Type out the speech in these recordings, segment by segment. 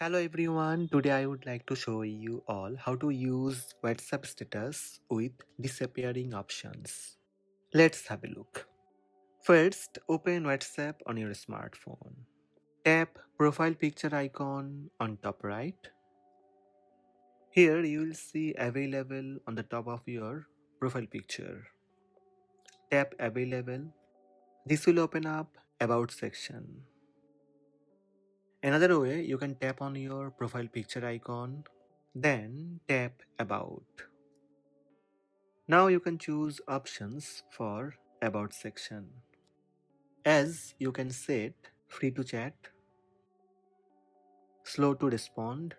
Hello everyone, today I would like to show you all how to use WhatsApp status with disappearing options. Let's have a look. First, open WhatsApp on your smartphone. Tap profile picture icon on top right. Here you will see available on the top of your profile picture. Tap available. This will open up about section. Another way, you can tap on your profile picture icon, then tap about. Now you can choose options for about section. As you can set free to chat, slow to respond,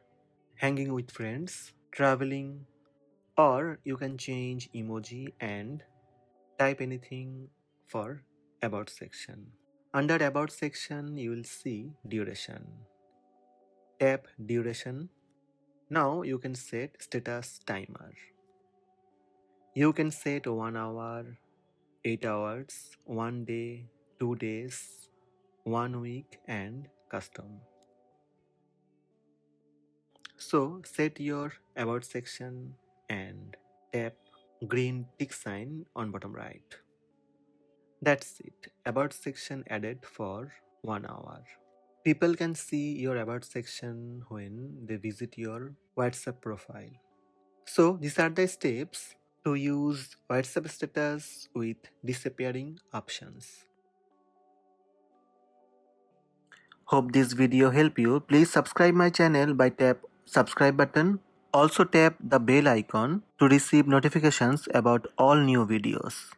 hanging with friends, traveling, or you can change emoji and type anything for about section. Under about section, you will see duration. Tap duration. Now you can set status timer. You can set 1 hour, 8 hours, 1 day, 2 days, 1 week and custom. So set your about section and tap green tick sign on bottom right. That's it. About section added for 1 hour. People can see your about section when they visit your WhatsApp profile. So these are the steps to use WhatsApp status with disappearing options. Hope this video help you. Please subscribe my channel by tap subscribe button. Also tap the bell icon to receive notifications about all new videos.